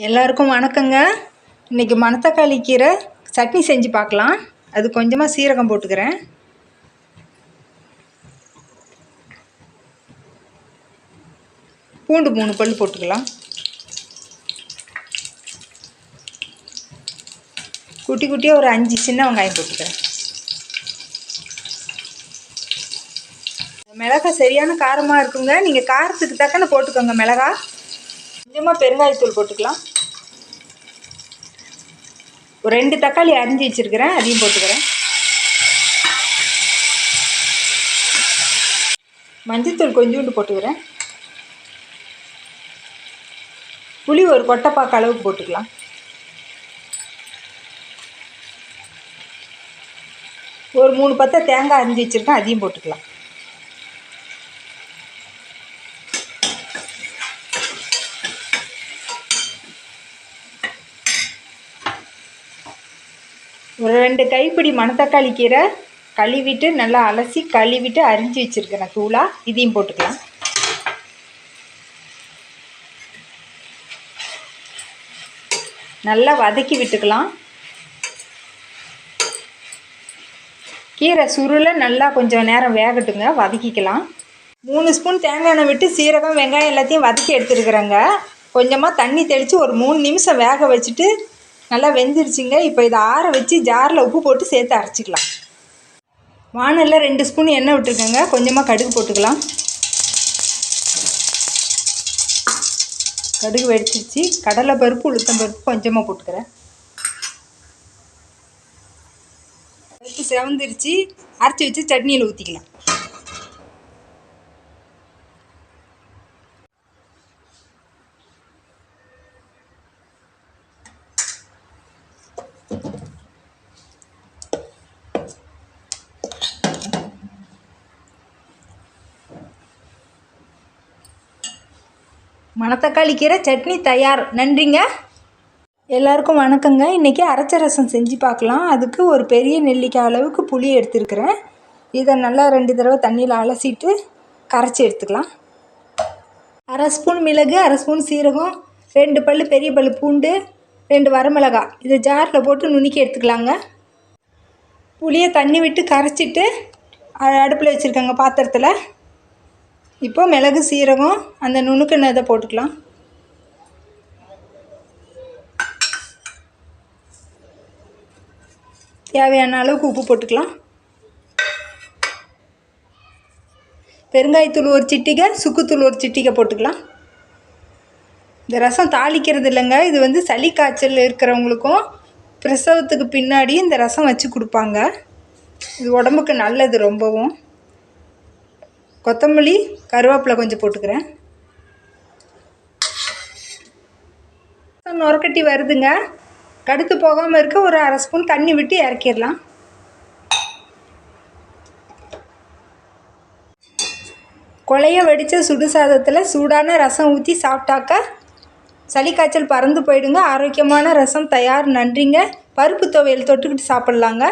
எல்லாருக்கும் வணக்கங்க. இன்றைக்கி மணத்தக்காளி கீரை சட்னி செஞ்சு பார்க்கலாம். அது கொஞ்சமாக சீரகம் போட்டுக்கிறேன். பூண்டு 3 பல் போட்டுக்கலாம். குட்டி குட்டியாக ஒரு 5 சின்ன வெங்காயம் போட்டுக்கிறேன். மிளகாய் சரியான காரமாக இருக்குங்க. நீங்கள் காரத்துக்கு தக்கன போட்டுக்கோங்க. மிளகாய் கொஞ்சமாக பெருங்காயத்தூள் போட்டுக்கலாம். ஒரு 2 தக்காளி அரிஞ்சு வச்சுருக்கிறேன், அதையும் போட்டுக்கிறேன். மஞ்சத்தூள் கொஞ்சோண்டு போட்டுக்கிறேன். புளி ஒரு கொட்டைப்பாக்கு அளவுக்கு போட்டுக்கலாம். ஒரு 3 பத்தை தேங்காய் அரிஞ்சு வச்சுருக்கேன், அதையும் போட்டுக்கலாம். ஒரு 2 கைப்பிடி மணத்தக்காளி கீரை கழுவிட்டு நல்லா அலசி கழுவிட்டு அரிஞ்சு வச்சுருக்கிறேன் தூளாக, இதையும் போட்டுக்கலாம். நல்லா வதக்கி விட்டுக்கலாம். கீரை சுருளை நல்லா கொஞ்சம் நேரம் வேகட்டுங்க, வதக்கிக்கலாம். 3 ஸ்பூன் தேங்காய் எண்ணெய் விட்டு சீரகம் வெங்காயம் எல்லாத்தையும் வதக்கி எடுத்துருக்குறேங்க. கொஞ்சமாக தண்ணி தெளித்து ஒரு 3 நிமிஷம் வேக வச்சுட்டு நல்லா வெந்துருச்சுங்க. இப்போ இதை ஆற வச்சு ஜாரில் உப்பு போட்டு சேர்த்து அரைச்சிக்கலாம். வானலில் 2 ஸ்பூன் எண்ணெய் விட்டுருக்கேங்க. கொஞ்சமாக கடுகு போட்டுக்கலாம். கடுகு வெடிச்சிருச்சு. கடலை பருப்பு உளுத்தம் பருப்பு கொஞ்சமாக போட்டுக்கிறேன். பருப்பு செவந்துருச்சு. அரைச்சி வச்சு சட்னியில் ஊற்றிக்கலாம். மணத்தக்காளி கீரை சட்னி தயார். நன்றிங்க. எல்லாருக்கும் வணக்கங்க. இன்றைக்கி அரைச்ச ரசம் செஞ்சு பார்க்கலாம். அதுக்கு ஒரு பெரிய நெல்லிக்காய் அளவுக்கு புளி எடுத்துருக்கிறேன். இதை நல்லா 2 தடவை தண்ணியில் அலசிட்டு கரைச்சி எடுத்துக்கலாம். 1/2 ஸ்பூன் மிளகு, 1/2 ஸ்பூன் சீரகம், 2 பல் பெரிய பல் பூண்டு, 2 வரமிளகாய் இதை ஜாரில் போட்டு நுணுக்கி எடுத்துக்கலாங்க. புளியை தண்ணி விட்டு கரைச்சிட்டு அடுப்பில் வச்சுருக்கேங்க பாத்திரத்தில். இப்போ மிளகு சீரகம் அந்த நுணுக்குனதை போட்டுக்கலாம். தேவையான அளவுக்கு உப்பு போட்டுக்கலாம். பெருங்காயத்தூள் ஒரு சிட்டிகை, சுக்குத்தூள் ஒரு சிட்டிகை போட்டுக்கலாம். இந்த ரசம் தாளிக்கிறது இல்லைங்க. இது சளி காய்ச்சல் இருக்கிறவங்களுக்கும் பிரசவத்துக்கு பின்னாடி இந்த ரசம் வச்சு கொடுப்பாங்க. இது உடம்புக்கு நல்லது ரொம்பவும். கொத்தமல்லி கருவேப்பிலை கொஞ்சம் போட்டுக்கிறேன். நுரக்கட்டி வருதுங்க. கடுத்து போகாமல் இருக்க ஒரு 1/2 ஸ்பூன் தண்ணி விட்டு இறக்கிடலாம். கொலைய வடித்த சுடு சாதத்தில் சூடான ரசம் ஊற்றி சாப்பிட்டாக்க சளி காய்ச்சல் பறந்து போயிடுங்க. ஆரோக்கியமான ரசம் தயார். நன்றிங்க. பருப்பு துவையல் தொட்டுக்கிட்டு சாப்பிட்லாங்க.